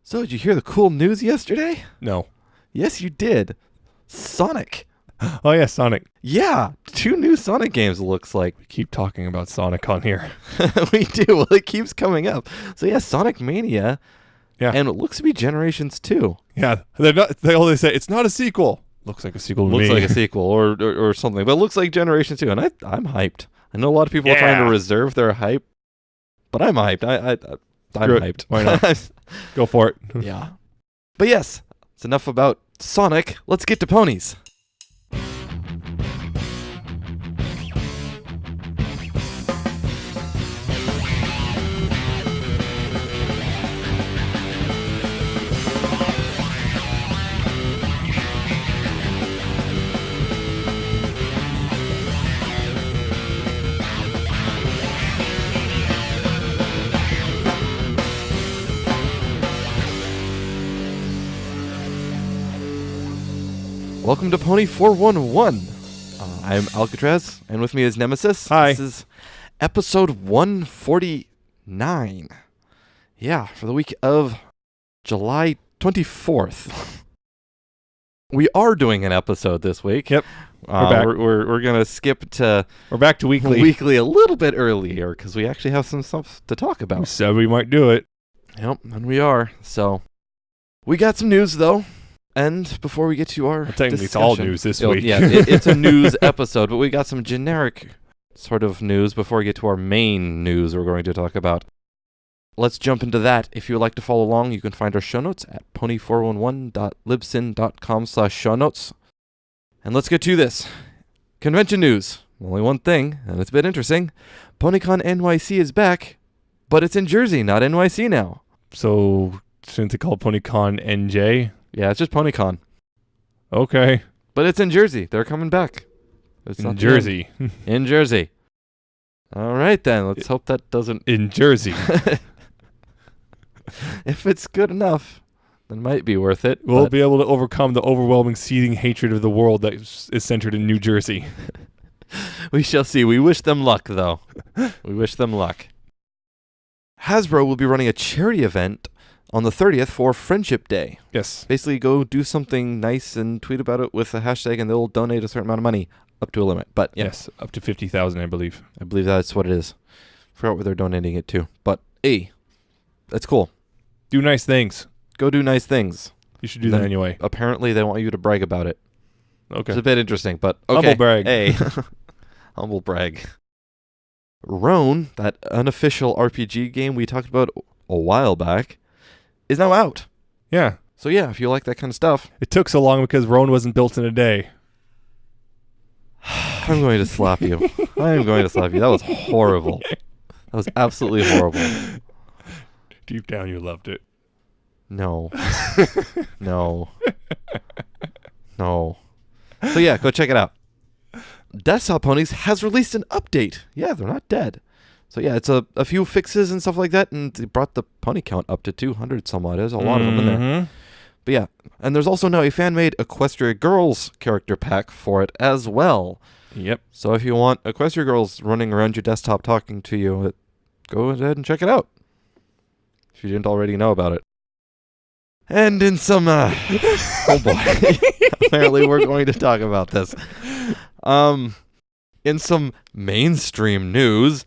So, did you hear the cool news yesterday? No. Yes, you did. Sonic. Oh, yeah, Sonic. Yeah, 2 new Sonic games, it looks like. We keep talking about Sonic on here. We do. Well, it keeps coming up. So, yeah, Sonic Mania. Yeah. And it looks to be Generations 2. Yeah, they're not. They always say it's not a sequel. Looks like a sequel to Looks me. like a sequel or something. But it looks like Generations 2. And I'm hyped. I know a lot of people are trying to reserve their hype. But I'm hyped. I'm hyped. Why not? Go for it. Yeah. But yes, it's enough about Sonic. Let's get to ponies. Welcome to Pony 411. I'm Alca7raz, and with me is Nemesis. Hi. This is episode 149. Yeah, for the week of July 24th. We are doing an episode this week. Yep. We're back. We're going to skip to... We're back to weekly. Weekly a little bit earlier, because we actually have some stuff to talk about. We said we might do it. Yep, and we are. So, we got some news, though. And before we get to our technically it's all news this week. Yeah, it's a news episode, but we got some generic sort of news before we get to our main news we're going to talk about. Let's jump into that. If you would like to follow along, you can find our show notes at pony411.libsyn.com/show notes. And let's get to this. Convention news. Only one thing, and it's a bit interesting. PonyCon NYC is back, but it's in Jersey, not NYC now. So, shouldn't they call it PonyCon NJ? Yeah, it's just PonyCon. Okay. But it's in Jersey. They're coming back. It's in Jersey. In Jersey. All right, then. Let's hope that doesn't... In Jersey. If it's good enough, then it might be worth it. We'll be able to overcome the overwhelming seething hatred of the world that is centered in New Jersey. We shall see. We wish them luck, though. We wish them luck. Hasbro will be running a charity event on the 30th for Friendship Day. Yes. Basically, go do something nice and tweet about it with a hashtag, and they'll donate a certain amount of money up to a limit. But yeah. Yes, up to 50,000, I believe. I believe that's what it is. Forgot what they're donating it to. But, hey, that's cool. Do nice things. Go do nice things. You should do that anyway. Apparently, they want you to brag about it. Okay. It's a bit interesting, but okay. Humble brag. Hey. Humble brag. Roan, that unofficial RPG game we talked about a while back, is now out. Yeah. So yeah, if you like that kind of stuff. It took so long because Roan wasn't built in a day. I'm going to slap you. I am going to slap you. That was horrible. That was absolutely horrible. Deep down, you loved it. No. No. No. So yeah, go check it out. Desktop Ponies has released an update. Yeah, they're not dead. So yeah, it's a few fixes and stuff like that, and they brought the pony count up to 200 somewhat. There's a lot of them in there. But yeah, and there's also now a fan-made Equestria Girls character pack for it as well. Yep. So if you want Equestria Girls running around your desktop talking to you, go ahead and check it out. If you didn't already know about it. And in some, oh boy, apparently we're going to talk about this. In some mainstream news,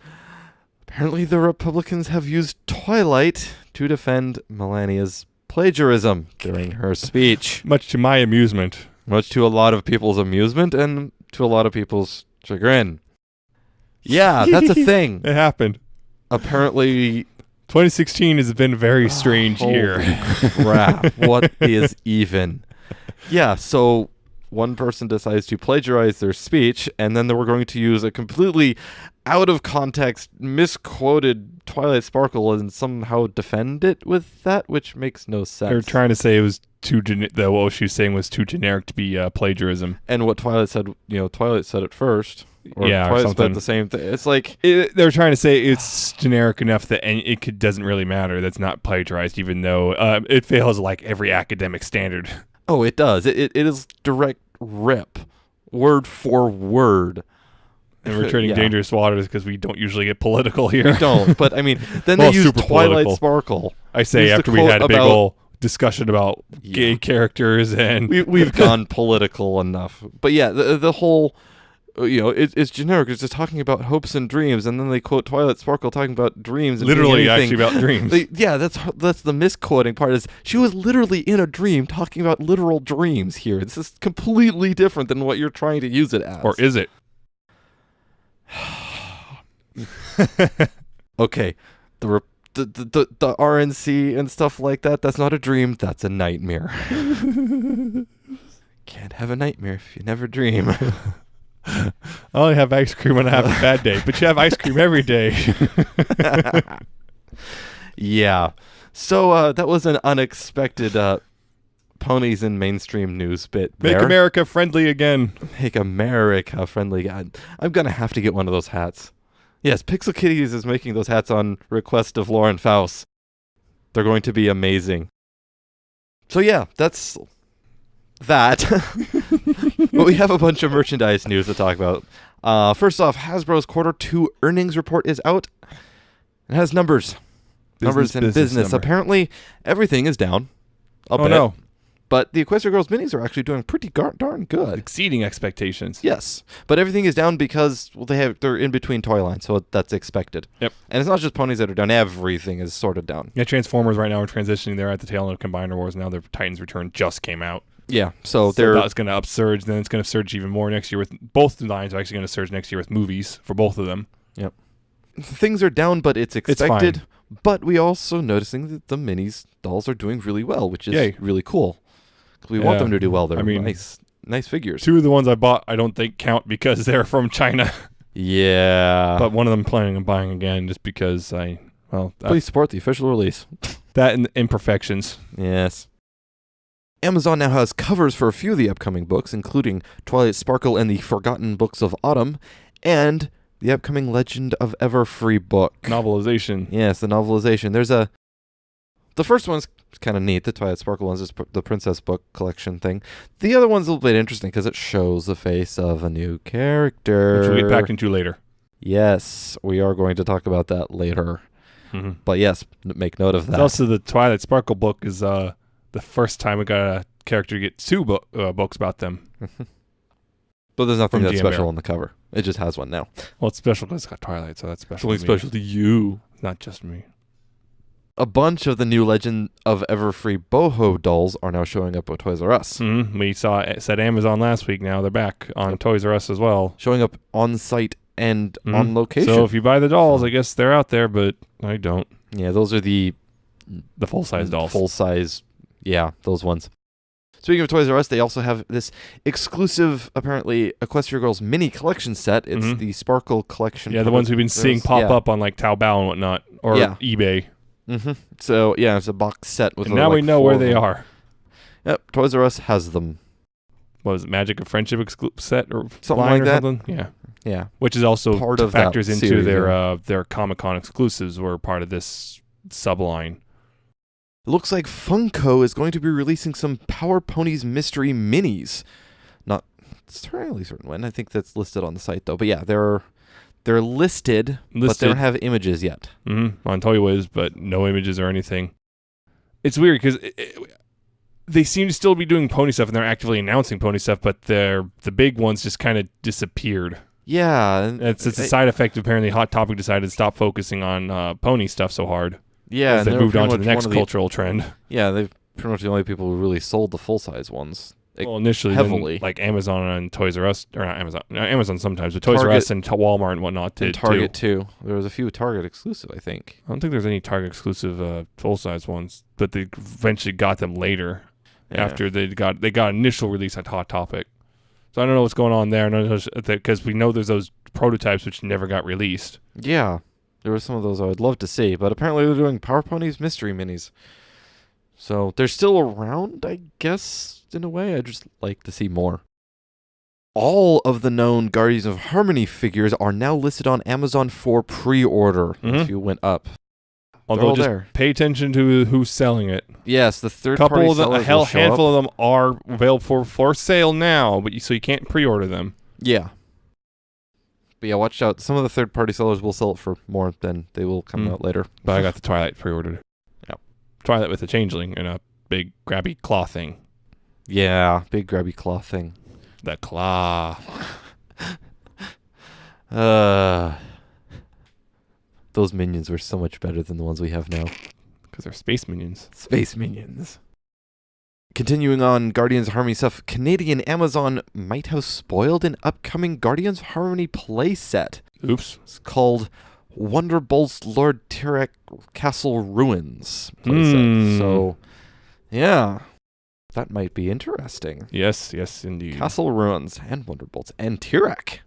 apparently the Republicans have used Twilight to defend Melania's plagiarism during her speech. Much to my amusement. Much to a lot of people's amusement and to a lot of people's chagrin. Yeah, that's a thing. It happened. Apparently... 2016 has been a very strange year. Crap. What is even? Yeah, so one person decides to plagiarize their speech, and then they were going to use a completely out of context, misquoted Twilight Sparkle and somehow defend it with that, which makes no sense. They're trying to say it was too what she was saying was too generic to be plagiarism. And what Twilight said, Twilight said it first. Or yeah, Twilight or something. said the same thing. It's like they're trying to say it's generic enough that it doesn't really matter. That's not plagiarized, even though it fails like every academic standard. Oh, it does. It is direct rip, word for word. And we're treading dangerous waters because we don't usually get political here. We don't, but I mean, then well, they use super Twilight political. Sparkle. I say after we had a big old discussion about gay characters, and we've gone political enough. But yeah, the whole, it's generic. It's just talking about hopes and dreams, and then they quote Twilight Sparkle talking about dreams. And literally actually about dreams. That's the misquoting part. Is she was literally in a dream talking about literal dreams here. This is completely different than what you're trying to use it as. Or is it? Okay, the RNC and stuff like that, that's not a dream, that's a nightmare. Can't have a nightmare if you never dream. I only have ice cream when I have a bad day, but you have ice cream every day. Yeah. So that was an unexpected ponies in mainstream news bit there. Make America friendly again. Make America friendly. God, I'm going to have to get one of those hats. Yes, Pixel Kitties is making those hats on request of Lauren Faust. They're going to be amazing. So yeah, that's that. But we have a bunch of merchandise news to talk about. First off, Hasbro's Q2 earnings report is out. It has numbers. Numbers in business. Apparently, everything is down. Oh no. But the Equestria Girls minis are actually doing pretty darn good. Exceeding expectations. Yes. But everything is down because they're in between toy lines, so that's expected. Yep. And it's not just ponies that are down. Everything is sort of down. Yeah, Transformers right now are transitioning. They're at the tail end of Combiner Wars. Now their Titans Return just came out. Yeah. So that's going to upsurge. Then it's going to surge even more next year with both the lines are actually going to surge next year with movies for both of them. Yep. Things are down, but it's expected. It's fine. But we also noticing that the minis dolls are doing really well, which is really cool. We want them to do well. They're nice figures. Two of the ones I bought I don't think count because they're from China. Yeah. But one of them planning on buying again just because please support the official release. That and imperfections. Yes. Amazon now has covers for a few of the upcoming books, including Twilight Sparkle and the Forgotten Books of Autumn, and the upcoming Legend of Everfree book. Novelization. Yes, the novelization. The first one's kind of neat. The Twilight Sparkle one's just the Princess book collection thing. The other one's a little bit interesting because it shows the face of a new character. Which we'll get back into later. Yes, we are going to talk about that later. Mm-hmm. But yes, make note of that. Also, the Twilight Sparkle book is the first time we got a character to get two books about them. But there's nothing that's special on the cover. It just has one now. Well, it's special because it's got Twilight, so that's special. It's only special to you. Not just me. A bunch of the new Legend of Everfree boho dolls are now showing up at Toys R Us. Mm-hmm. We said Amazon last week. Now they're back on Toys R Us as well. Showing up on site and on location. So if you buy the dolls, I guess they're out there, but I don't. Yeah, those are the full-size dolls. Full-size, yeah, those ones. Speaking of Toys R Us, they also have this exclusive, apparently, Equestria Girls mini collection set. It's the Sparkle collection. Yeah, the ones we've been seeing pop up on like Taobao and whatnot, or eBay. Mm-hmm. So, yeah, it's a box set with. And now we know where they are. Yep, Toys R Us has them. What was it, Magic of Friendship set or something like that? Yeah. Yeah. Which is also part of factors that into series, their Comic-Con exclusives were part of this subline. It looks like Funko is going to be releasing some Power Ponies Mystery Minis. Not entirely certain when. I think that's listed on the site, though. But yeah, they're listed, but they don't have images yet. Mm-hmm. On Toywiz, but no images or anything. It's weird because they seem to still be doing pony stuff, and they're actively announcing pony stuff, but the big ones just kind of disappeared. Yeah. It's a side effect. Apparently, Hot Topic decided to stop focusing on pony stuff so hard. Yeah, and they moved on to the next cultural trend. Yeah, they're pretty much the only people who really sold the full-size ones. Well, initially, heavily. Then, like Amazon and Toys R Us, or not Amazon, Amazon sometimes, but Toys R Us and Walmart and whatnot did too. Target too. There was a few Target exclusive, I think. I don't think there's any Target exclusive full-size ones, but they eventually got them later after they got initial release at Hot Topic. So I don't know what's going on there, because we know there's those prototypes which never got released. Yeah. There were some of those I would love to see, but apparently they're doing Power Ponies Mystery Minis. So they're still around, I guess, in a way. I'd just like to see more. All of the known Guardians of Harmony figures are now listed on Amazon for pre-order. If you went up. Although just pay attention to who's selling it. Yes, the third-party sellers will show handful of them are available for sale now, but so you can't pre-order them. Yeah. But yeah, watch out. Some of the third-party sellers will sell it for more than they will come out later. But I got the Twilight pre-ordered. Yep. Twilight with a changeling and a big grabby claw thing. Yeah, big grabby claw thing. The claw. Those minions were so much better than the ones we have now. Because they're space minions. Space minions. Continuing on Guardians of Harmony stuff, Canadian Amazon might have spoiled an upcoming Guardians of Harmony playset. Oops. It's called Wonderbolt's Lord Tyrek Castle Ruins playset. So, yeah, that might be interesting. Yes, indeed. Castle Ruins and Wonderbolts and Tyrek.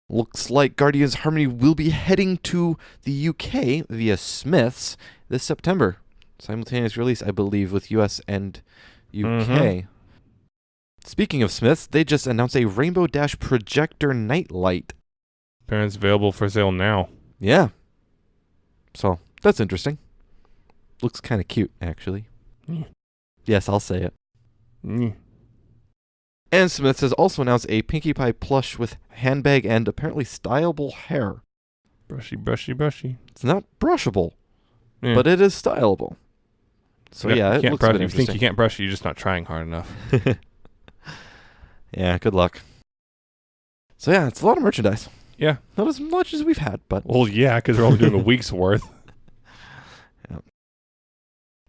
Looks like Guardians of Harmony will be heading to the UK via Smiths this September. Simultaneous release, I believe, with US and UK. Mm-hmm. Speaking of Smiths, they just announced a Rainbow Dash projector nightlight. Apparently it's available for sale now. Yeah. So, that's interesting. Looks kind of cute, actually. Yes, I'll say it. And Smiths has also announced a Pinkie Pie plush with handbag and apparently styleable hair. Brushy. It's not brushable, but it is styleable. So yeah, it looks a bit interesting. If you think you can't brush it, you're just not trying hard enough. Yeah, good luck. So yeah, it's a lot of merchandise. Yeah. Not as much as we've had, but... Well, yeah, because we're only doing a week's worth. Yeah.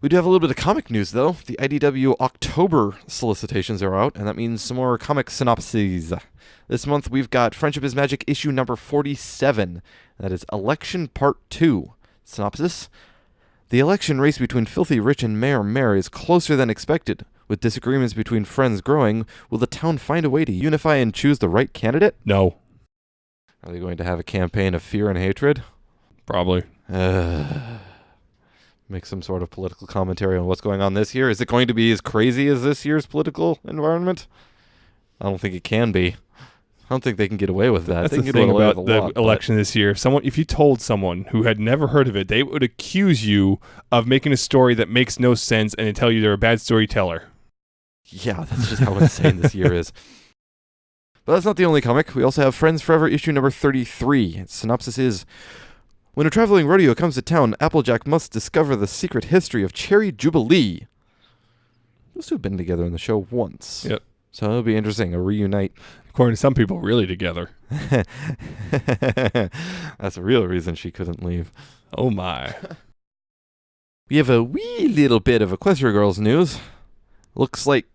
We do have a little bit of comic news, though. The IDW October solicitations are out, and that means some more comic synopses. This month, we've got Friendship is Magic issue number 47. That is Election Part 2. Synopsis: the election race between Filthy Rich and Mayor Mare is closer than expected. With disagreements between friends growing, will the town find a way to unify and choose the right candidate? No. Are they going to have a campaign of fear and hatred? Probably. Make some sort of political commentary on what's going on this year. Is it going to be as crazy as this year's political environment? I don't think it can be. I don't think they can get away with that. That's the thing about the election this year. If you told someone who had never heard of it, they would accuse you of making a story that makes no sense and they tell you they're a bad storyteller. Yeah, that's just how insane this year is. But that's not the only comic. We also have Friends Forever issue number 33. Its synopsis is: when a traveling rodeo comes to town, Applejack must discover the secret history of Cherry Jubilee. Those two have been together in the show once. Yep. So it'll be interesting, a reunite. According to some people, really together. That's a real reason she couldn't leave. Oh my. We have a wee little bit of Equestria Girls news. Looks like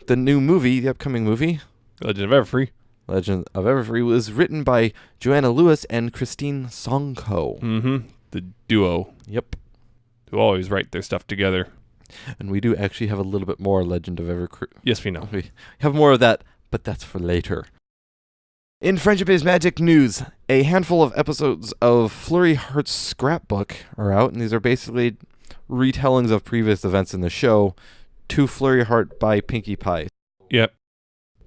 the new movie, the upcoming movie, Legend of Everfree. Legend of Everfree was written by Joanna Lewis and Christine Songko. Mm-hmm. The duo. Yep. Who always write their stuff together. And we do actually have a little bit more Legend of Everfree. Yes, we know. We have more of that, but that's for later. In Friendship is Magic news, a handful of episodes of Flurry Heart's Scrapbook are out, and these are basically retellings of previous events in the show to Flurry Heart by Pinkie Pie. Yep.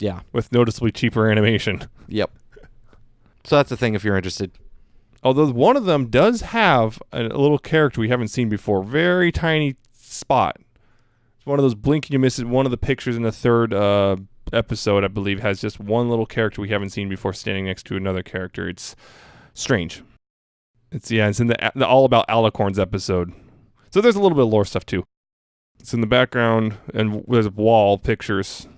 Yeah. With noticeably cheaper animation. Yep. So that's the thing if you're interested. Although one of them does have a little character we haven't seen before. Very tiny spot. It's one of those blink and you miss it. One of the pictures in the third episode, I believe, has just one little character we haven't seen before standing next to another character. It's strange. It's in the All About Alicorns episode. So there's a little bit of lore stuff too. It's in the background and there's wall pictures.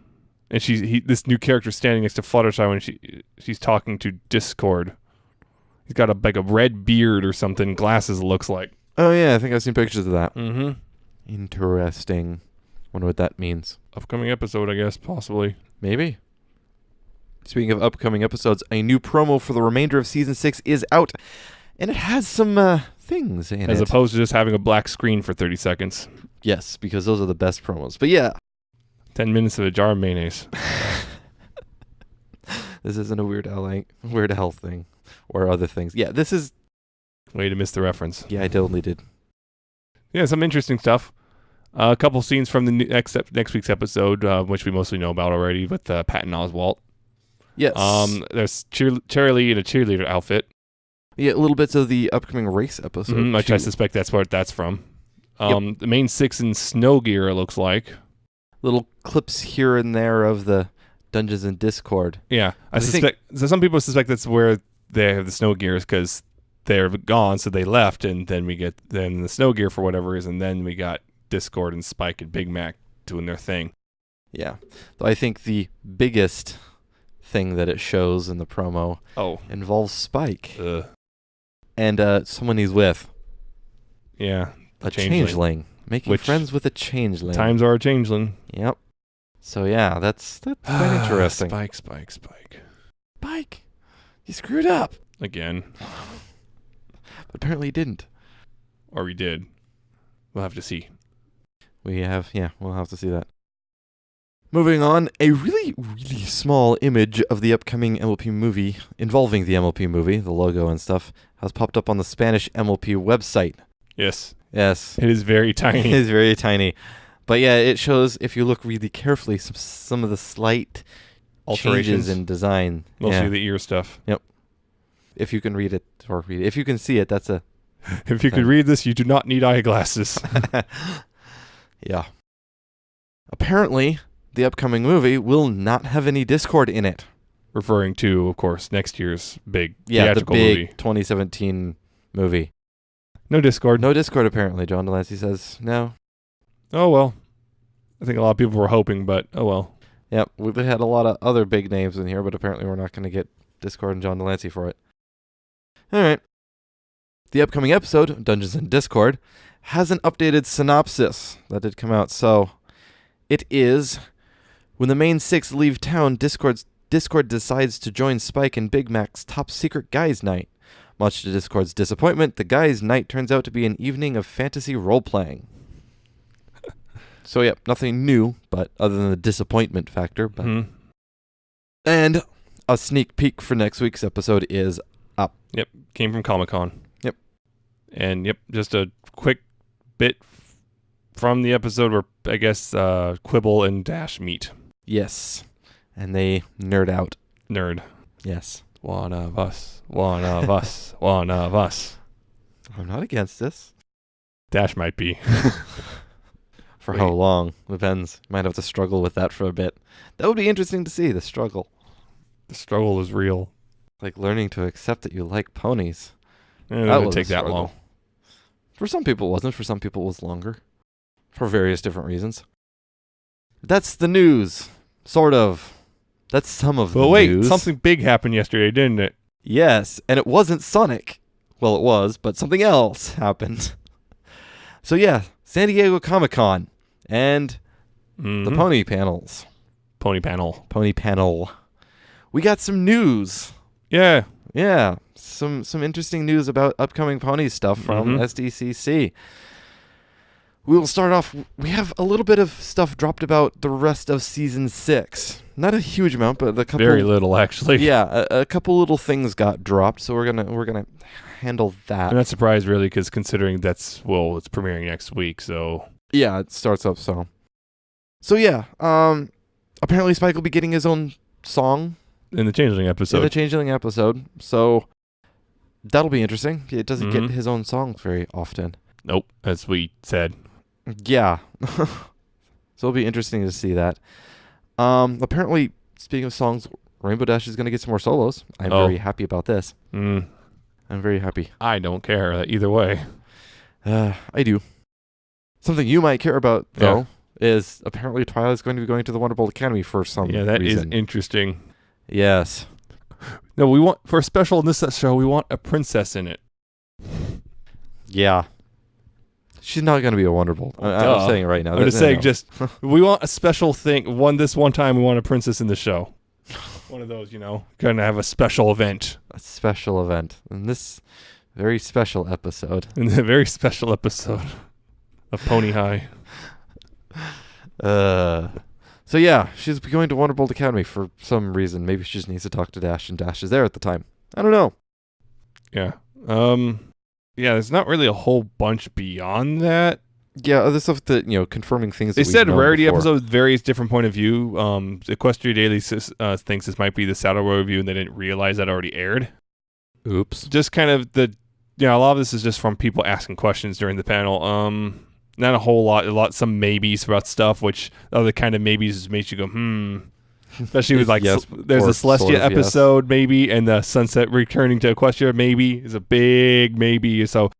And this new character standing next to Fluttershy when she's talking to Discord. He's got a red beard or something. Glasses, it looks like. Oh yeah, I think I've seen pictures of that. Mm-hmm. Interesting. Wonder what that means. Upcoming episode, I guess, possibly. Maybe. Speaking of upcoming episodes, a new promo for the remainder of Season 6 is out. And it has some things in it. As opposed to just having a black screen for 30 seconds. Yes, because those are the best promos. But yeah. 10 minutes of a jar of mayonnaise. This isn't a Weird Al thing. Or other things. Yeah, this is... Way to miss the reference. Yeah, I totally did. Yeah, some interesting stuff. A couple scenes from the next week's episode, which we mostly know about already, with Patton Oswalt. Yes. There's Cherry Lee in a cheerleader outfit. Yeah, little bits of the upcoming race episode. Which I suspect that's where that's from. Yep. The main six in snow gear, it looks like. Little clips here and there of the Dungeons and Discord. Yeah, so some people suspect that's where they have the snow gears because they're gone, so they left, and then we get the snow gear for whatever reason. Then we got Discord and Spike and Big Mac doing their thing. Yeah. Though I think the biggest thing that it shows in the promo involves Spike. And someone he's with. Yeah. A changeling. Making friends with a changeling. Times are a changeling. Yep. So yeah, that's quite interesting. Spike. Spike! You screwed up. Again. But apparently he didn't. Or we did. We'll have to see. We'll have to see that. Moving on, a really, really small image of the upcoming MLP movie, involving the MLP movie, the logo and stuff, has popped up on the Spanish MLP website. Yes. Yes. It is very tiny. It is very tiny. But yeah, it shows, if you look really carefully, some of the slight changes in design. Mostly the ear stuff. Yep. If you can read it, if you can see it, that's a... If you could read this, you do not need eyeglasses. Yeah. Apparently, the upcoming movie will not have any Discord in it. Referring to, of course, next year's big the theatrical big movie. 2017 movie. No Discord. No Discord, apparently. John Delancey says no. Oh, well. I think a lot of people were hoping, but oh well. Yep, we've had a lot of other big names in here, but apparently we're not going to get Discord and John Delancey for it. All right. The upcoming episode, Dungeons and Discord, has an updated synopsis that did come out. So it is, when the main six leave town, Discord decides to join Spike and Big Mac's top secret guys' night. Much to Discord's disappointment, the guys' night turns out to be an evening of fantasy role-playing. So, yeah, nothing new, but other than the disappointment factor. But And a sneak peek for next week's episode is up. Yep, came from Comic-Con. Yep. And, yep, just a quick bit from the episode where, I guess, Quibble and Dash meet. Yes. And they nerd out. Nerd. Yes. One of us. One of us. One of us. I'm not against this. Dash might be. For how long? Depends. Might have to struggle with that for a bit. That would be interesting to see, the struggle. The struggle is real. Like learning to accept that you like ponies. It doesn't take that long. For some people it wasn't. For some people it was longer. For various different reasons. That's the news. Sort of. That's some of the news. Something big happened yesterday, didn't it? Yes, and it wasn't Sonic. Well, it was, but something else happened. So yeah, San Diego Comic-Con and the pony panels. Pony panel. We got some news. Yeah. Yeah, some interesting news about upcoming pony stuff from SDCC. We will start off. We have a little bit of stuff dropped about the rest of Season 6. Not a huge amount, but a couple. Very little, actually. Yeah, a couple little things got dropped, so we're gonna handle that. I'm not surprised, really, because considering it's premiering next week, so... Yeah, it starts up, so... So, yeah, apparently Spike will be getting his own song. In the Changeling episode. So, that'll be interesting. It doesn't get his own song very often. Nope, as we said. Yeah. So, it'll be interesting to see that. Apparently, speaking of songs, Rainbow Dash is going to get some more solos. I'm very happy about this. I'm very happy. I don't care either way. I do. Something you might care about, though, is apparently Twilight's going to be going to the Wonderbolt Academy for some reason. Yeah, that is interesting. Yes. No, we want, for a special in this show, we want a princess in it. Yeah. She's not going to be a Wonderbolt. I'm saying it right now. I'm just saying, we want a special thing. This one time, we want a princess in the show. One of those, going to have a special event. A special event. In this very special episode. In the very special episode of Pony High. So yeah, she's going to Wonderbolt Academy for some reason. Maybe she just needs to talk to Dash, and Dash is there at the time. I don't know. Yeah. Yeah, there's not really a whole bunch beyond that. Yeah, other stuff that, confirming things they that said Rarity before. episode with various different point of view. Equestria Daily thinks this might be the Saddle Row review, and they didn't realize that already aired. Oops. Just kind of a lot of this is just from people asking questions during the panel. Not a whole lot, some maybes about stuff, which other kind of maybes makes you go, Especially with there's a Celestia sort of, episode, maybe, and the Sunset returning to Equestria, maybe, is a big maybe. So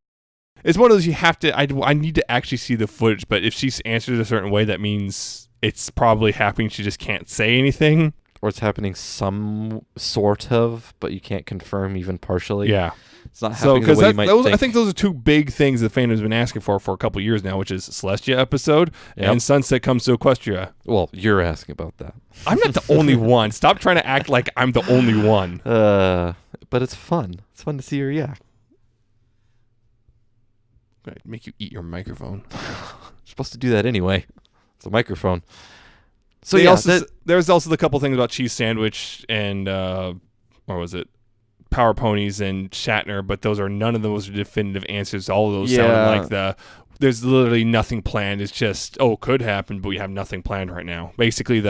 It's one of those you have to. I need to actually see the footage. But if she answers a certain way, that means it's probably happening. She just can't say anything, or it's happening some sort of, but you can't confirm even partially. Yeah. It's not happening the way you might think. I think those are two big things the fan has been asking for a couple of years now, which is Celestia episode and Sunset Comes to Equestria. Well, you're asking about that. I'm not the only one. Stop trying to act like I'm the only one. But it's fun. It's fun to see her react. I'd make you eat your microphone. You're supposed to do that anyway. It's a microphone. So there's also the couple things about Cheese Sandwich and what was it? Power Ponies and Shatner, but none of those are definitive answers. All of those sounded like there's literally nothing planned. It's just, could happen, but we have nothing planned right now. Basically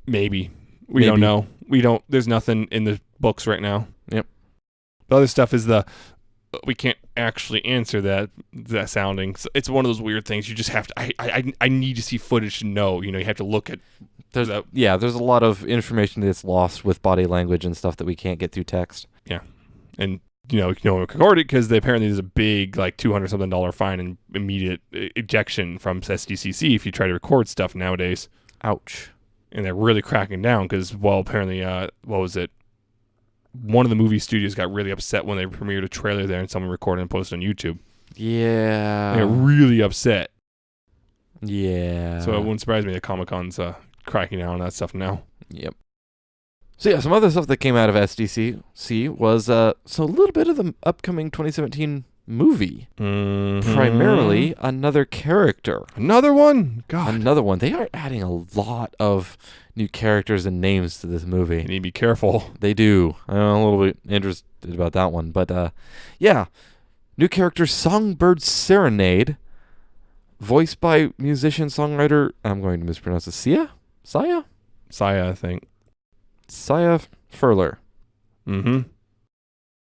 maybe. We don't know. There's nothing in the books right now. Yep. The other stuff is we can't actually answer that sounding. So it's one of those weird things. You just have to, I need to see footage to know, you have to look at. There's a lot of information that's lost with body language and stuff that we can't get through text. Yeah. And, record it because apparently there's a big, like, $200-something fine and immediate ejection from SDCC if you try to record stuff nowadays. Ouch. And they're really cracking down because, apparently, what was it? One of the movie studios got really upset when they premiered a trailer there and someone recorded and posted on YouTube. Yeah. They got really upset. Yeah. So it wouldn't surprise me that Comic-Con's cracking down on that stuff now. Yep. So yeah, some other stuff that came out of SDCC was a little bit of the upcoming 2017 movie. Mm-hmm. Primarily another character. Another one? God. Another one. They are adding a lot of new characters and names to this movie. You need to be careful. They do. I'm a little bit interested about that one. But yeah. New character Songbird Serenade. Voiced by musician-songwriter, I'm going to mispronounce it, Saya, I think. Saya Furler. Mm-hmm.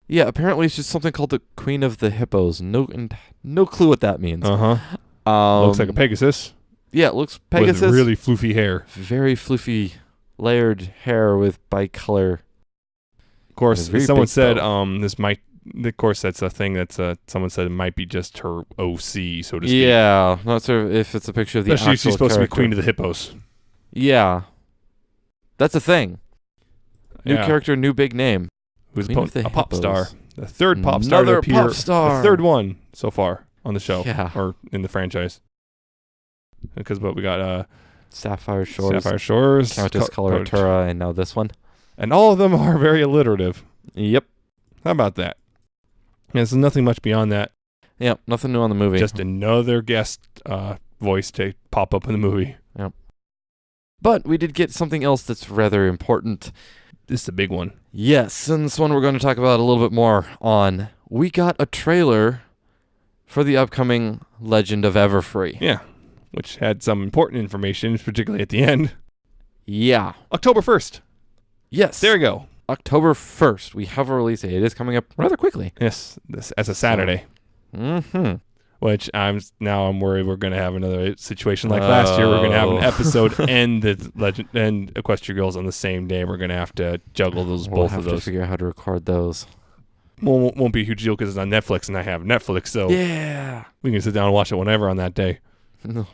Yeah, apparently it's just something called the Queen of the Hippos. No clue what that means. Uh-huh. Looks like a Pegasus. Yeah, it looks Pegasus. With really floofy hair. Very floofy, layered hair with bicolor. Of course, someone said this might... Of course, that's a thing that's someone said it might be just her OC, so to speak. Yeah, not sure if it's a picture of the actual she's supposed character. to be Queen of the Hippos. Yeah. That's a thing. New character, new big name. Who's a pop star. The third pop star Another to appear. pop star. The third one so far on the show. Yeah. Or in the franchise. Because we got Sapphire Shores. Countess Coloratura, and now this one. And all of them are very alliterative. Yep. How about that? There's nothing much beyond that. Yep, nothing new on the movie. Just another guest voice to pop up in the movie. Yep. But we did get something else that's rather important. This is a big one. Yes, and this one we're going to talk about a little bit more on. We got a trailer for the upcoming Legend of Everfree. Yeah, which had some important information, particularly at the end. Yeah. October 1st. Yes. There we go. October 1st. We have a release date. It is coming up rather quickly. Yes, this as a Saturday. Mm-hmm. Which I'm worried we're going to have another situation like last year. We're going to have an episode and the Legend and Equestria Girls on the same day. We're going to have to juggle both of those. We'll have to figure out how to record those. Won't be a huge deal because it's on Netflix and I have Netflix, so yeah, we can sit down and watch it whenever on that day.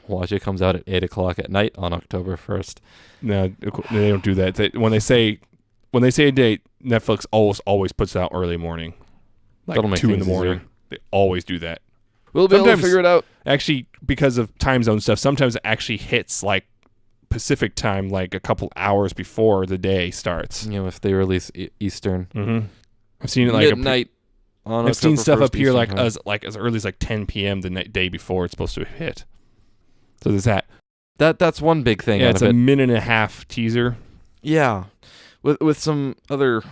Watch it comes out at 8:00 at night on October 1st. No, they don't do that. When they say a date, Netflix always puts it out early morning, like 2 in the morning. Easier. They always do that. We'll be able to figure it out. Actually, because of time zone stuff, sometimes it actually hits like Pacific time, like a couple hours before the day starts. If they release Eastern. Mm-hmm. I've seen it like midnight. I've seen stuff up here like as early as like 10 p.m. the day before it's supposed to hit. So there's that. That's one big thing. Yeah, it's a minute and a half teaser. Yeah, with some other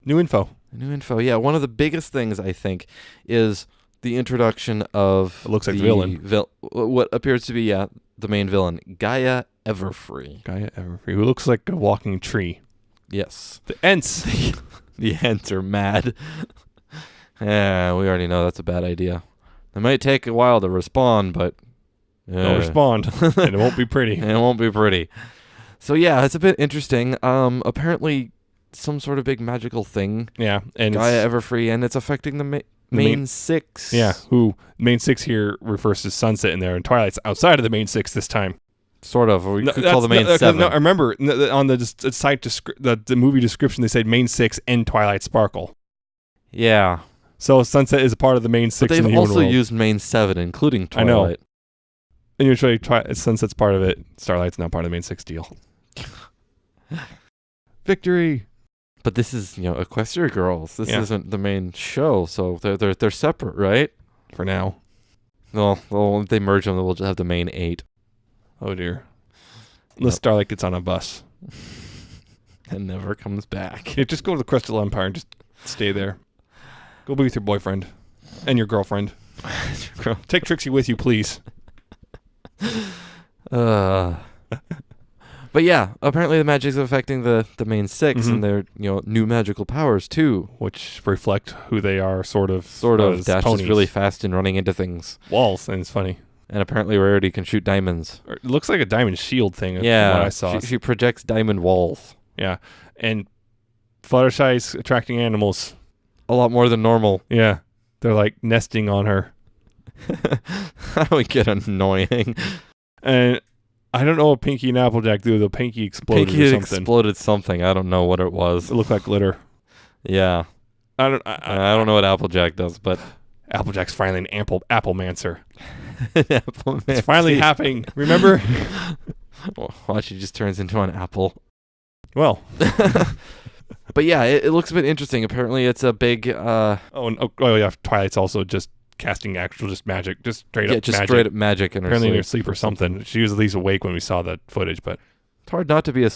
new info. Yeah, one of the biggest things I think is the introduction of it looks like the villain. What appears to be the main villain, Gaia Everfree. Who looks like a walking tree. Yes. The Ents. The Ents are mad. Yeah, we already know that's a bad idea. It might take a while to respond, but they'll respond, and it won't be pretty. So yeah, it's a bit interesting. Apparently, some sort of big magical thing. Yeah, and Gaia Everfree, and it's affecting main 6. Yeah, who main 6 here refers to Sunset in there, and Twilight's outside of the main 6 this time. Sort of. Or we could call the main 7. No, I remember on the site the movie description they said main 6 and Twilight Sparkle. Yeah. So Sunset is a part of the main 6 But in the they've human also world. used main 7, including Twilight. I know. And usually Sunset's part of it. Starlight's not part of the main 6 deal. Victory! But this is, Equestria Girls. This Yeah. isn't the main show, so they're separate, right? For now. Well, if they merge them, then we'll just have the main 8. Oh dear. Unless Starlight gets on a bus. And never comes back. Yeah, just go to the Crystal Empire and just stay there. Go be with your boyfriend. And your girlfriend. Take Trixie with you, please. But yeah, apparently the magic's affecting the main 6 Mhm. and their new magical powers too. Which reflect who they are, sort of. Dash ponies. is really fast and running into things. Walls, and it's funny. And apparently Rarity can shoot diamonds. It looks like a diamond shield thing. From what Yeah, I saw. she projects diamond walls. Yeah, and Fluttershy's attracting animals. A lot more than normal. Yeah, they're like nesting on her, That would get annoying. and I don't know what Pinky and Applejack do. The Pinky exploded Pinky or had something. exploded something. I don't know what it was. It looked like glitter. Yeah. I don't know what Applejack does, but Applejack's finally an Applemancer. Apple It's finally happening. Remember? Watch, he just turns into an apple. Well. But yeah, it looks a bit interesting. Apparently, it's a big. Oh yeah. Twilight's also just casting actual magic, just straight up magic. Straight up magic in her Apparently in her sleep sleep or something. She was at least awake when we saw that footage, but it's hard not to be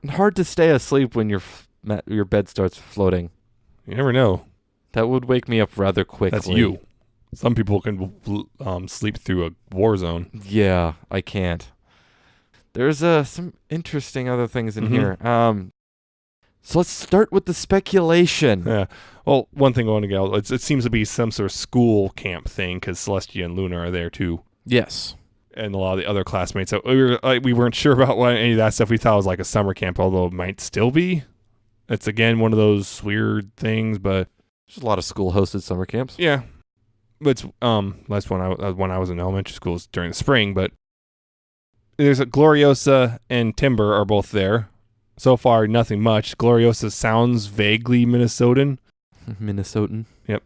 hard to stay asleep when your bed starts floating. you never know. That would wake me up rather quickly. That's you. Some people can sleep through a war zone. Yeah, I can't. There's some interesting other things in Mhm. here. So let's start with the speculation. Yeah. Well, one thing I want to get out, it seems to be some sort of school camp thing because Celestia and Luna are there too. Yes. And a lot of the other classmates. So we weren't sure about any of that stuff. We thought it was like a summer camp, although it might still be. It's again one of those weird things, but There's a lot of school-hosted summer camps. yeah. But it's last when I was in elementary school during the spring, but there's a Gloriosa and Timber are both there. So far, nothing much. Gloriosa sounds vaguely Minnesotan. Minnesotan. Yep.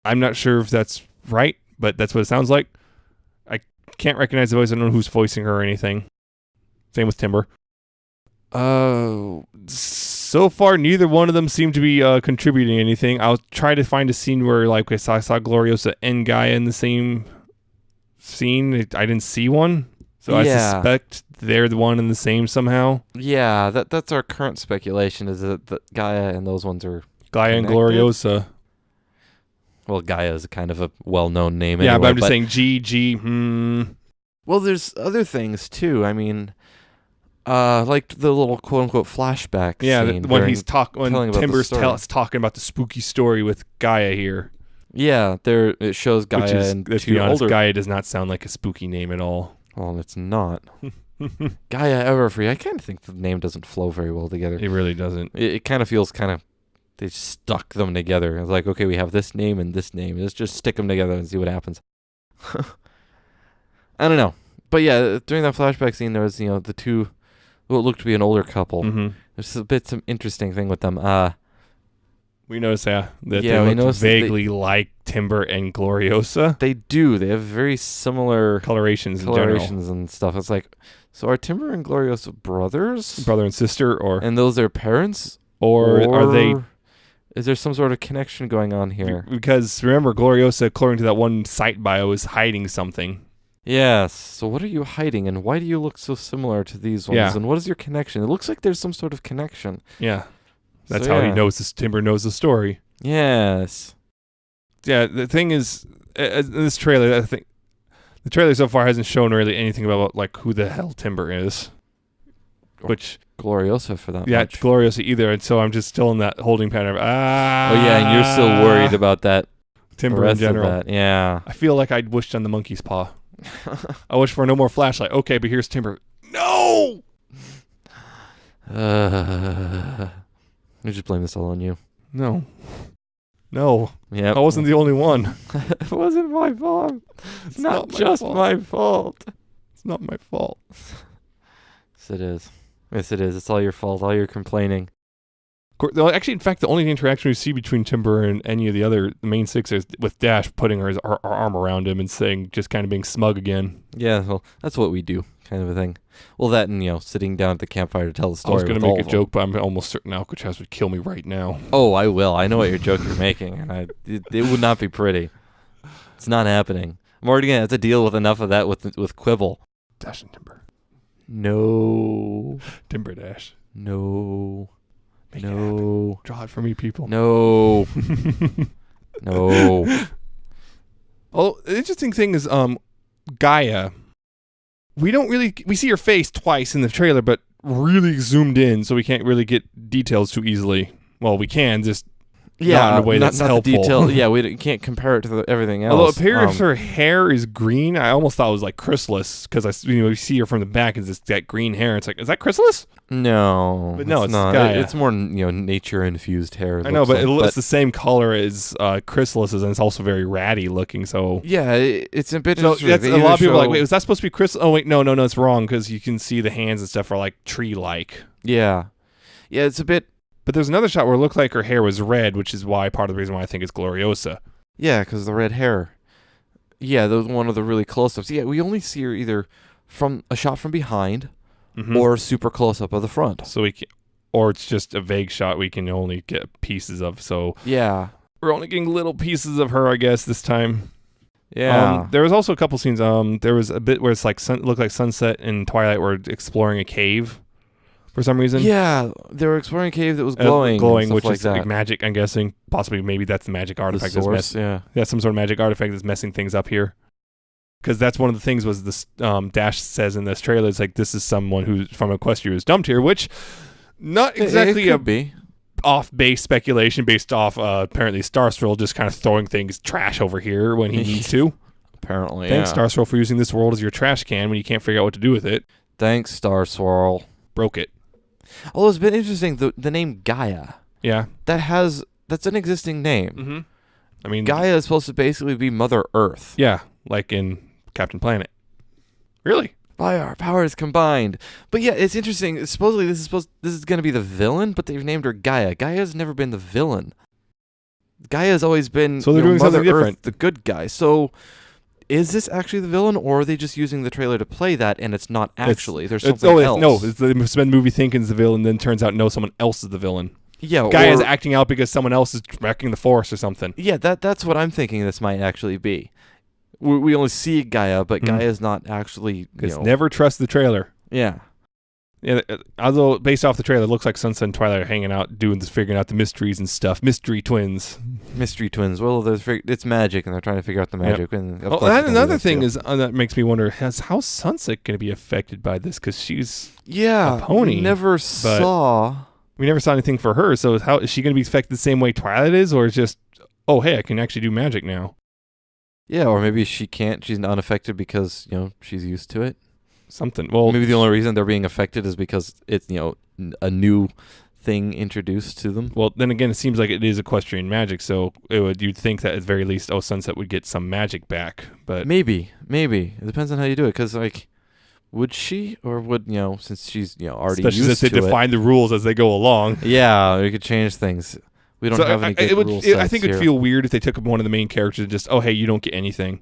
I'm not sure if that's right, but that's what it sounds like. I can't recognize the voice. I don't know who's voicing her or anything. Same with Timber. So far, neither one of them seem to be contributing anything. I'll try to find a scene where, like, I saw Gloriosa and Gaia in the same scene. I didn't see one, so Yeah. I suspect they're the one and the same somehow. Yeah, that's our current speculation is that Gaia and those ones are... Gaia and Connected? Gloriosa. Well, Gaia is kind of a well-known name Yeah, anyway. but I'm just saying G. Well, there's other things, too. I mean... like the little quote-unquote flashback Yeah, scene. when during he's talking, when telling about the Timber's story. talking about the spooky story with Gaia here. Yeah, it shows Gaia Which is, and let's two be honest, older... Gaia does not sound like a spooky name at all. Well, it's not. Gaia Everfree. I kind of think the name doesn't flow very well together. It really doesn't. It kind of feels they stuck them together. It's like, okay, we have this name and this name. Let's just stick them together and see what happens. I don't know. But yeah, during that flashback scene, there was, the two, what looked to be an older couple. Mm-hmm. There's some interesting thing with them. We noticed that Yeah, they we look noticed that vaguely like Timber and Gloriosa. They do. They have very similar Colorations in general. and stuff. It's like, so are Timber and Gloriosa brothers? Brother and sister, or And those are parents? or are they... Is there some sort of connection going on here? Because remember, Gloriosa, according to that one site bio, is hiding something. Yes. So what are you hiding, and why do you look so similar to these ones? Yeah. And what is your connection? It looks like there's some sort of connection. Yeah. That's So, how he yeah. knows this. Timber knows the story. Yes. Yeah, the thing is, this trailer, I think, the trailer so far hasn't shown really anything about like who the hell Timber is. Which, Gloriosa for that yeah, much. Gloriosa either, and so I'm just still in that holding pattern of, Oh yeah, and you're still worried about that. Timber the rest in general. Of that. Yeah. I feel like I wished on the monkey's paw. I wish for no more flashlight. Okay, but here's Timber. No! I just blame this all on you. No. No, Yeah, I wasn't the only one. It wasn't my fault. It's not just my fault. It's not my fault. Yes, it is. Yes, it is. It's all your fault. All your complaining. Actually, in fact, the only interaction we see between Timber and any of the main six is with Dash putting her arm around him and saying, just kind of being smug again. Yeah, well, that's what we do, kind of a thing. Well, that and, sitting down at the campfire to tell the story. I was going to make a joke, but I'm almost certain Alca7raz would kill me right now. Oh, I will. I know what your joke you're making, and it would not be pretty. It's not happening. I'm already going to have to deal with enough of that with Quibble. Dash and Timber. No. Timber Dash. No. Make it No. happen. Draw it for me, people. No. No. Oh, the interesting thing is, Gaia. We see her face twice in the trailer, but really zoomed in, so we can't really get details too easily. Well, we can, just not in a way that's helpful. The detail. Yeah, we can't compare it to everything else. Although it appears her hair is green, I almost thought it was like chrysalis, because we see her from the back and it's that green hair. It's like, is that chrysalis? No, but no, it's not. Gaia. It's more nature infused hair. I know, but it's the same color as chrysalis, and it's also very ratty looking. So yeah, it's a bit. So that's, a lot of people are like, wait, was that supposed to be chrysalis? Oh wait, no, it's wrong, because you can see the hands and stuff are like tree-like. Yeah, it's a bit. But there's another shot where it looked like her hair was red, which is why part of the reason why I think it's Gloriosa. Yeah, because the red hair. Yeah, that was one of the really close-ups. Yeah, we only see her either from a shot from behind. Mm-hmm. Or super close up of the front. So or it's just a vague shot we can only get pieces of. So yeah, we're only getting little pieces of her, I guess, this time. Yeah. There was also a couple scenes. There was a bit where it's like looked like Sunset and Twilight were exploring a cave for some reason. Yeah, they were exploring a cave that was glowing, which like is that. like magic. I'm guessing possibly maybe that's the magic artifact. The source, yeah, some sort of magic artifact that's messing things up here. Because that's one of the things was this Dash says in this trailer. It's like, this is someone who's from Equestria who's dumped here, which not exactly be off-base speculation based off apparently Starscroll just kind of throwing things trash over here when he needs to. Apparently, Thanks, Starscroll, for using this world as your trash can when you can't figure out what to do with it. Thanks, Star Swirl. Broke it. Oh, it's been interesting. The name Gaia. Yeah. That's an existing name. Mm-hmm. I mean, Gaia is supposed to basically be Mother Earth. Yeah, like in Captain Planet. Really? By our powers combined. But yeah, it's interesting. Supposedly this is going to be the villain, but they've named her Gaia. Gaia's never been the villain. Gaia's always been so they're doing Mother something Earth, different. the good guy. So is this actually the villain, or are they just using the trailer to play that, and it's not actually? There's something else. No, they spend the movie thinking it's the villain, then turns out no, someone else is the villain. Yeah, Gaia's acting out because someone else is wrecking the forest or something. Yeah, that's what I'm thinking this might actually be. We only see Gaia, but Gaia's not actually. Never trust the trailer. Yeah. Yeah. Although based off the trailer, it looks like Sunset and Twilight are hanging out, figuring out the mysteries and stuff. Mystery twins. Well, it's magic, and they're trying to figure out the magic. Yep. And another thing is that makes me wonder: how's Sunset going to be affected by this? Because she's a pony. We never saw anything for her. So how is she going to be affected the same way Twilight is, or just hey, I can actually do magic now? Yeah, or maybe she can't. She's unaffected because she's used to it. Something. Well, maybe the only reason they're being affected is because it's a new thing introduced to them. Well, then again, it seems like it is equestrian magic, so you'd think that at the very least, Sunset would get some magic back. But maybe it depends on how you do it. Because would she, or would since she's already especially used since they define the rules as they go along. Yeah, we could change things. We don't have any good rule sets I think it'd feel weird if they took one of the main characters and just, hey, you don't get anything.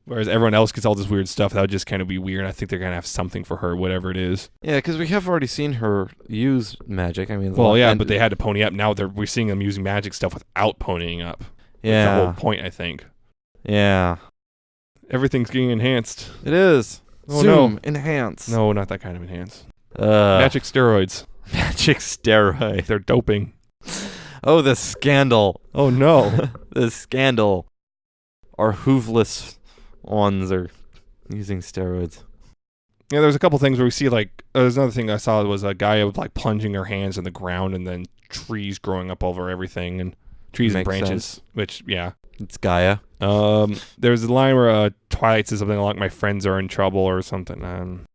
Whereas everyone else gets all this weird stuff. That would just kind of be weird. I think they're going to have something for her, whatever it is. Yeah, because we have already seen her use magic. I mean, but they had to pony up. Now we're seeing them using magic stuff without ponying up. Yeah. That's the whole point, I think. Yeah. Everything's getting enhanced. It is. Oh, Zoom, no. enhance. No, not that kind of enhance. Magic steroids. Magic steroids. They're doping. Oh, the scandal. Oh, no. The scandal. Our hoofless ones are using steroids. Yeah, there's a couple things where we see, there's another thing I saw was a guy with, plunging her hands in the ground and then trees growing up over everything and trees and branches, sense. Which, yeah. It's Gaia. There's a line where Twilight says something like, my friends are in trouble or something.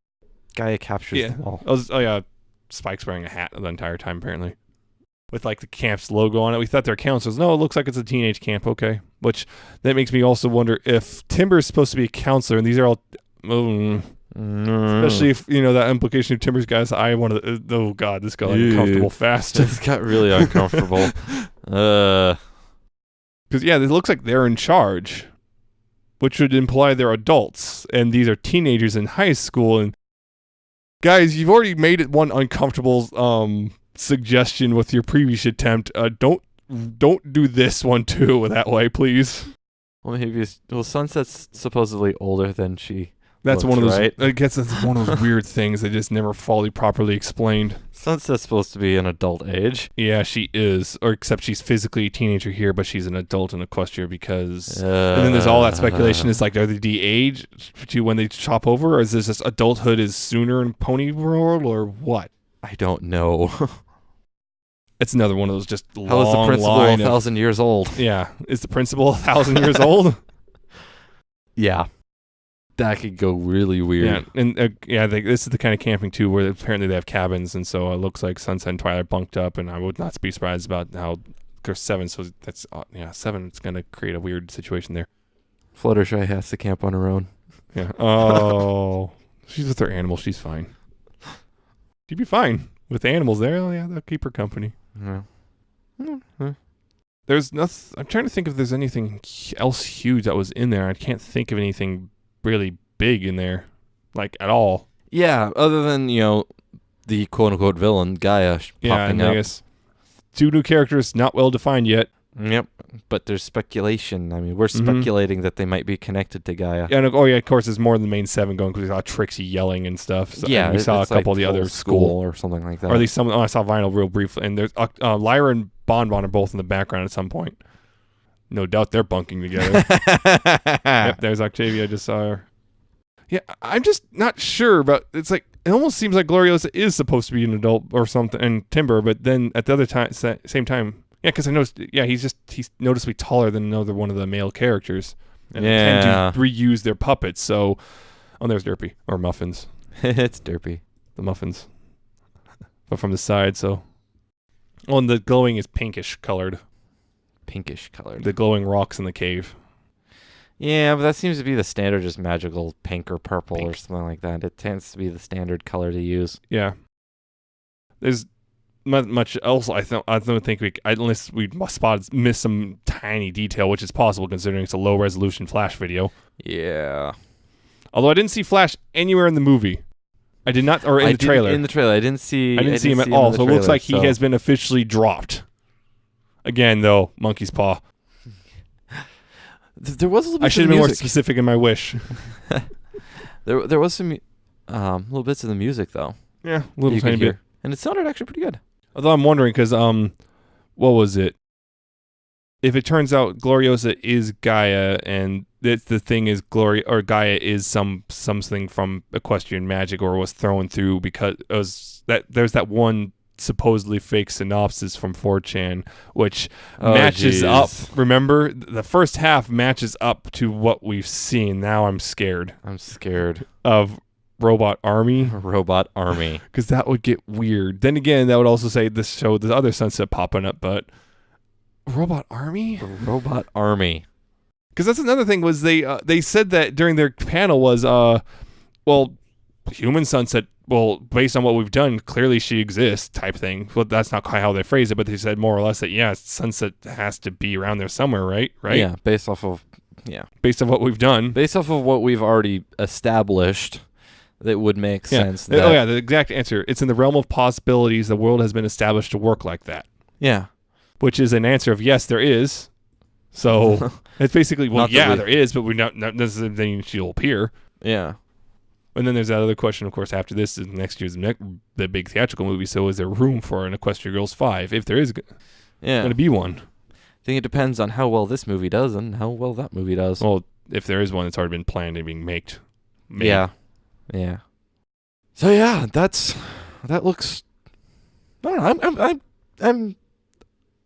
Gaia captures them all. Spike's wearing a hat the entire time, apparently. with like the camp's logo on it. We thought they're counselors. No, it looks like it's a teenage camp. Okay, which that makes me also wonder if Timber is supposed to be a counselor, and these are all, especially if that implication of Timber's guys. I wanted. Oh God, this got uncomfortable fast. This got really uncomfortable. Because it looks like they're in charge, which would imply they're adults, and these are teenagers in high school. And guys, you've already made it one uncomfortable suggestion with your previous attempt. Don't do this one too that way, please. Well, maybe Sunset's supposedly older than she. That's looks, one of those. right? I guess that's one of those weird things that just never fully properly explained. Sunset's supposed to be an adult age. Yeah, she is, or except she's physically a teenager here, but she's an adult in Equestria because. And then there's all that speculation. It's like, are they de-age to when they chop over, or is this just adulthood is sooner in Pony World, or what? I don't know. It's another one of those just long How is the principal line 1,000 years old? Yeah, is the principal 1,000 years old? Yeah. That could go really weird. Yeah, and this is the kind of camping too where apparently they have cabins, and so it looks like Sunset and Twilight bunked up, and I would not be surprised about how there's 7, so that's 7. It's gonna create a weird situation there. Fluttershy has to camp on her own. Yeah. Oh, she's with her animals. She's fine. She'd be fine with the animals there. Oh, yeah, they'll keep her company. Yeah. There's nothing. I'm trying to think if there's anything else huge that was in there. I can't think of anything really big in there, like at all. Yeah, other than the quote unquote villain Gaia popping up. I guess 2 new characters not well defined yet. Yep, but there's speculation. I mean, we're speculating that they might be connected to Gaia. Yeah, and of course, there's more than the main 7 going because we saw Trixie yelling and stuff. So, yeah, and we saw a couple of the other school or something like that. Or at least I saw Vinyl real briefly, and there's Lyra and Bonbon are both in the background at some point. No doubt they're bunking together. Yep, there's Octavia. I just saw her. Yeah, I'm just not sure about. It's like it almost seems like Gloriosa is supposed to be an adult or something, and Timber, but then at the other time, same time, yeah, because I noticed, he's noticeably taller than another one of the male characters, and they tend to reuse their puppets. So, there's Derpy or Muffins. It's Derpy, the Muffins, but from the side. So, and the glowing is pinkish colored. The glowing rocks in the cave. Yeah, but that seems to be the standard, just magical pink or purple or something like that. It tends to be the standard color to use. Yeah. There's not much else. I don't think unless we miss some tiny detail, which is possible considering it's a low resolution Flash video. Yeah. Although I didn't see Flash anywhere in the movie. I did not, or in the trailer. In the trailer, I didn't see him at all. So it looks like he has been officially dropped. Again, though, monkey's paw. There was a little bit. I should have been more specific in my wish. There was some little bits of the music though. Yeah, a little tiny bit, and it sounded actually pretty good. Although I'm wondering because what was it? If it turns out Gloriosa is Gaia, and the thing is Gaia is something from equestrian magic, or was thrown through because there's that one supposedly fake synopsis from 4chan which matches up. Remember, the first half matches up to what we've seen. Now I'm scared of Robot Army because that would get weird. Then again, that would also say this show the other Sunset popping up, but Robot Army because that's another thing was they said that during their panel was human Sunset, based on what we've done, clearly she exists type thing. Well, that's not quite how they phrased it, but they said more or less that, Sunset has to be around there somewhere, right? Yeah, based off of what we've done. Based off of what we've already established, that would make sense. The exact answer. It's in the realm of possibilities. The world has been established to work like that. Yeah. Which is an answer of yes, there is. So it's basically, there is, but we're not necessarily she'll appear. Yeah. And then there's that other question, of course, after this is next year's the big theatrical movie. So is there room for an Equestria Girls 5? If there is going to be one. I think it depends on how well this movie does and how well that movie does. Well, if there is one, it's already been planned and being made. Yeah. Yeah. So yeah, that looks. I don't know. I'm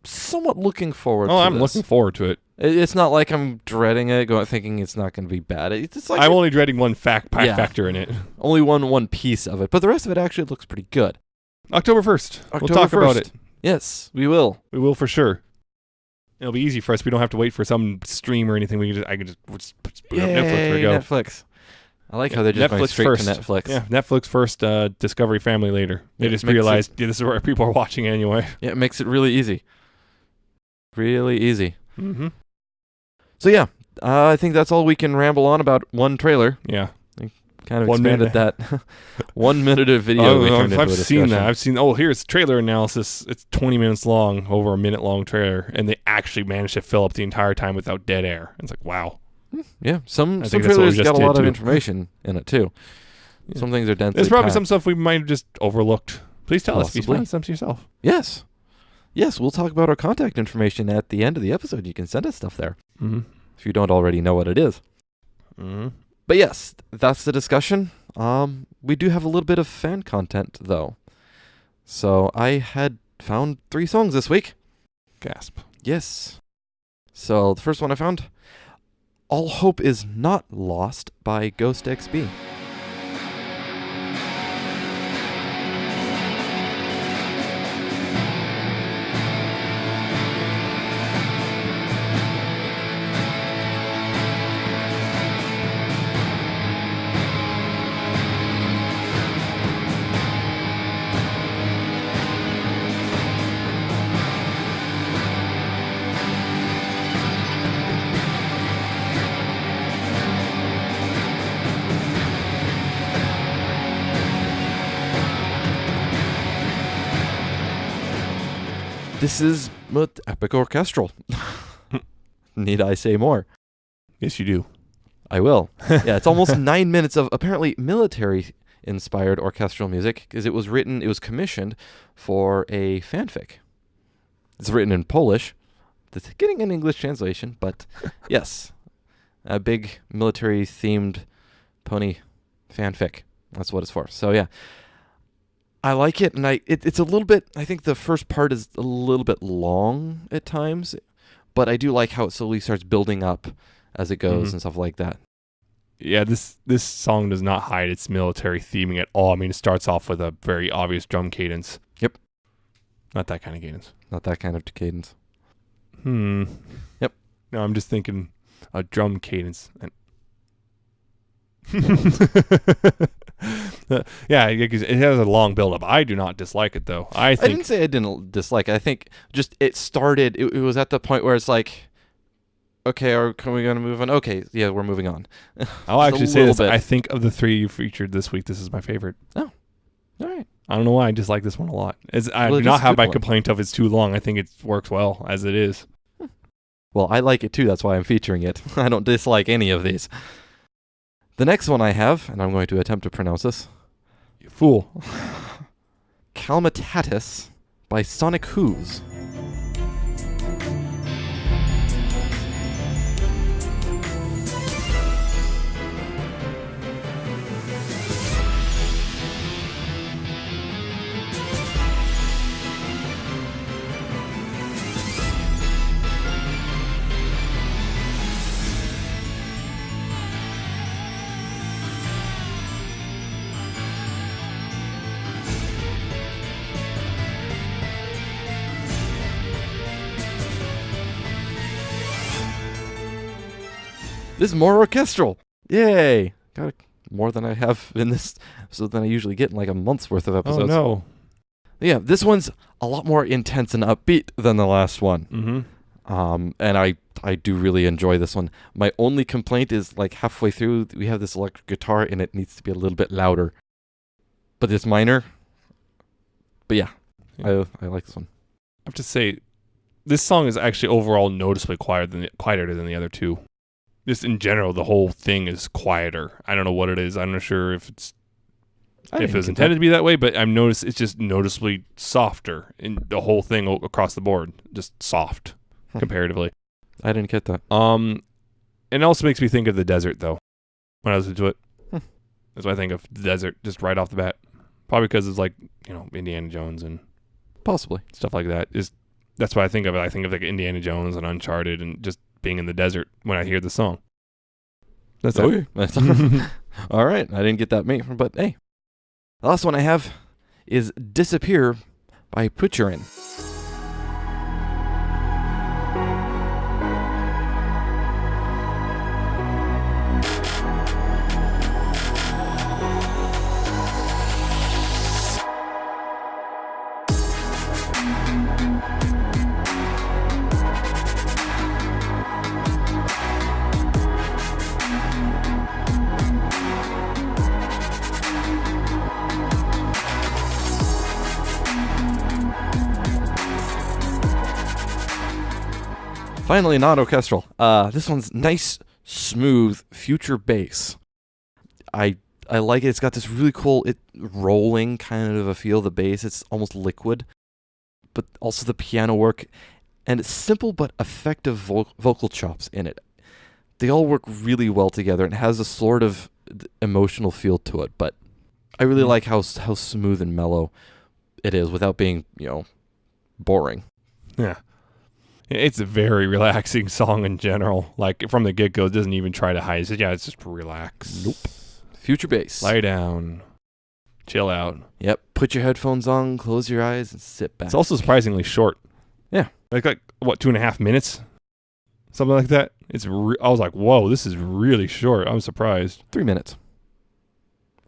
somewhat looking forward. Oh, I'm looking forward to it. It's not like I'm dreading it, thinking it's not going to be bad. It's like I'm only dreading one factor in it. Only one piece of it, but the rest of it actually looks pretty good. October 1st. We'll talk about it. Yes, we will. We will for sure. It'll be easy for us. We don't have to wait for some stream or anything. I can just boot up Netflix. There we go. Netflix. I like how they're just Netflix going straight first. to Netflix. Yeah, Netflix first, Discovery Family later. They just makes realized this is where people are watching anyway. Yeah, it makes it really easy. Really easy. Mm-hmm. So yeah, I think that's all we can ramble on about one trailer. Yeah. Kind of expanded that 1 minute of video. I've seen that. Here's trailer analysis. It's 20 minutes long, over a minute long trailer, and they actually managed to fill up the entire time without dead air. It's like, wow. Yeah, some I think trailers that's what we got a lot just of did, information in it too. Yeah. Some things are dense. There's probably some stuff we might have just overlooked. Please tell us if you found something yourself. Yes, we'll talk about our contact information at the end of the episode. You can send us stuff there if you don't already know what it is. Mm-hmm. But yes, that's the discussion. We do have a little bit of fan content, though. So I had found 3 songs this week. Gasp. Yes. So the first one I found, All Hope Is Not Lost by Ghost XB. This is epic orchestral. Need I say more? Yes, you do. I will. Yeah, it's almost 9 minutes of apparently military-inspired orchestral music because it was commissioned for a fanfic. It's written in Polish. It's getting an English translation, but yes, a big military-themed pony fanfic. That's what it's for. So yeah. I like it, and it's a little bit, I think the first part is a little bit long at times, but I do like how it slowly starts building up as it goes and stuff like that. Yeah, this song does not hide its military theming at all. I mean, it starts off with a very obvious drum cadence. Yep. Not that kind of cadence. Not that kind of cadence. Yep. No, I'm just thinking a drum cadence. Yeah, because it has a long build-up. I do not dislike it, though. I didn't say I didn't dislike it. I think just it started, it was at the point where it's like, okay, are we going to move on? Okay, yeah, we're moving on. I'll actually say this. I think of the 3 you featured this week, this is my favorite. Oh, all right. I don't know why. I dislike this one a lot. I do not have my complaint of it's too long. I think it works well as it is. Well, I like it too. That's why I'm featuring it. I don't dislike any of these. The next one I have, and I'm going to attempt to pronounce this. You fool. Calmatatis by Sonic Who's. This is more orchestral. Yay. Got more than I have in this, than I usually get in like a month's worth of episodes. Oh, no. Yeah, this one's a lot more intense and upbeat than the last one. Mm-hmm. And I do really enjoy this one. My only complaint is like halfway through, we have this electric guitar and it needs to be a little bit louder. But it's minor. But yeah. I like this one. I have to say, this song is actually overall noticeably quieter than the other 2. Just in general, the whole thing is quieter. I don't know what it is. I'm not sure if it's intended to be that way, but I've noticed it's just noticeably softer in the whole thing across the board. Just soft, comparatively. I didn't get that. It also makes me think of the desert, though, when I listen to it. That's what I think of, the desert, just right off the bat. Probably because it's like, Indiana Jones and possibly stuff like that. That's what I think of. I think of like Indiana Jones and Uncharted and just being in the desert when I hear the song. That's it. All right. I didn't get that, but hey. The last one I have is Disappear by Pucherin. Finally, not orchestral. This one's nice, smooth, future bass. I like it. It's got this really cool, rolling kind of a feel. The bass, it's almost liquid, but also the piano work, and it's simple but effective vocal chops in it. They all work really well together, and it has a sort of emotional feel to it. But I really like how smooth and mellow it is without being, boring. Yeah. It's a very relaxing song in general. Like, from the get-go, it doesn't even try to hide it. Yeah, it's just relax. Nope. Future bass. Lie down. Chill out. Yep. Put your headphones on, close your eyes, and sit back. It's also surprisingly short. Yeah. Like what, 2.5 minutes? Something like that? I was like, whoa, this is really short. I'm surprised. 3 minutes.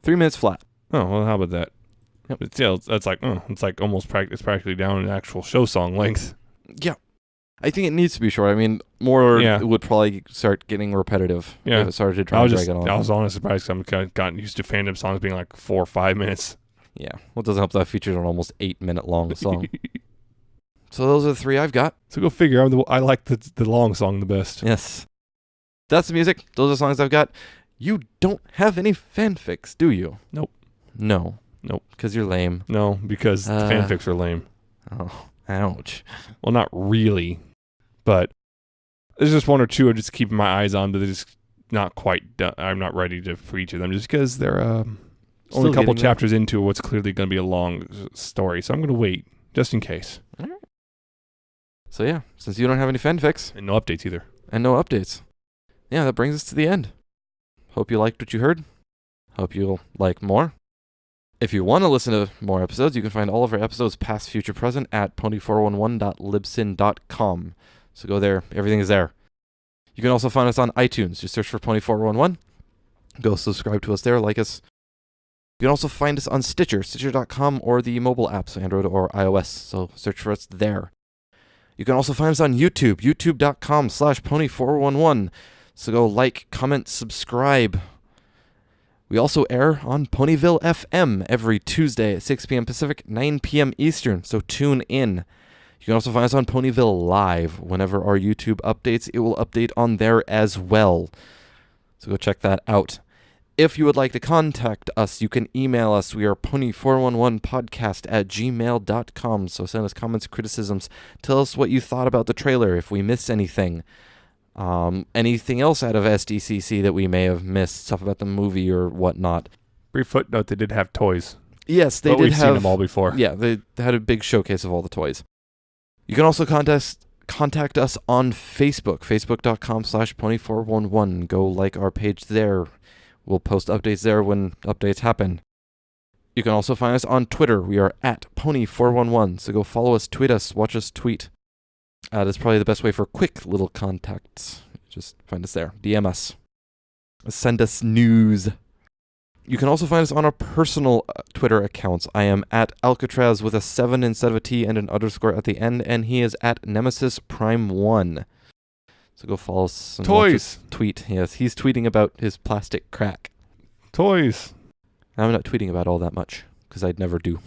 3 minutes flat. Oh, well, how about that? Yep. It's like almost it's practically down in actual show song length. Yeah. I think it needs to be short. I mean, more would probably start getting repetitive. Yeah. If it started to drag it on. I was honestly surprised because I'm kind of gotten used to fandom songs being like 4 or 5 minutes. Yeah. Well, it doesn't help that features an almost 8-minute long song. So those are the 3 I've got. So go figure. I like the long song the best. Yes. That's the music. Those are the songs I've got. You don't have any fanfics, do you? Nope. No. Nope. Because you're lame. No, because the fanfics are lame. Oh, ouch. Well, not really. But there's just 1 or 2 I'm just keeping my eyes on, but they're just not quite done. I'm not ready for each of them just because they're only a couple chapters into what's clearly going to be a long story. So I'm going to wait just in case. All right. So yeah, since you don't have any fanfics. And no updates either. And no updates. Yeah, that brings us to the end. Hope you liked what you heard. Hope you'll like more. If you want to listen to more episodes, you can find all of our episodes past, future, present at pony411.libsyn.com. So go there. Everything is there. You can also find us on iTunes. Just search for Pony411. Go subscribe to us there. Like us. You can also find us on Stitcher, Stitcher.com, or the mobile apps, Android or iOS. So search for us there. You can also find us on YouTube, youtube.com/Pony411. So go like, comment, subscribe. We also air on Ponyville FM every Tuesday at 6 p.m. Pacific, 9 p.m. Eastern. So tune in. You can also find us on Ponyville Live. Whenever our YouTube updates, it will update on there as well. So go check that out. If you would like to contact us, you can email us. We are pony411podcast@gmail.com. So send us comments, criticisms. Tell us what you thought about the trailer, if we missed anything. Anything else out of SDCC that we may have missed, stuff about the movie or whatnot. Brief footnote, they did have toys. Yes, they did we've have. Seen them all before. Yeah, they had a big showcase of all the toys. You can also contact us on Facebook, facebook.com/pony411. Go like our page there. We'll post updates there when updates happen. You can also find us on Twitter. We are at Pony411. So go follow us, tweet us, watch us tweet. That's probably the best way for quick little contacts. Just find us there. DM us. Send us news. You can also find us on our personal Twitter accounts. I am at Alca7raz with a 7 instead of a T and an underscore at the end, and he is at Nemesis Prime 1. So go follow us and toys. Tweet. Yes, he's tweeting about his plastic crack. Toys. I'm not tweeting about all that much because I'd never do.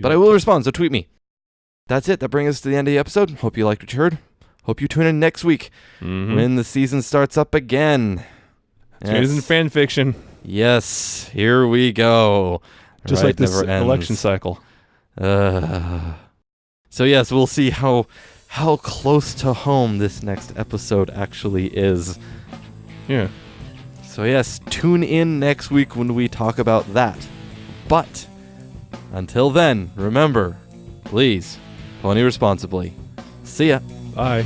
But I will respond, so tweet me. That's it. That brings us to the end of the episode. Hope you liked what you heard. Hope you tune in next week when the season starts up again. Season fan fiction. Yes, here we go. Just like this election cycle. So yes, we'll see how close to home this next episode actually is. Yeah. So yes, tune in next week when we talk about that. But until then, remember, please, pony responsibly. See ya. Bye.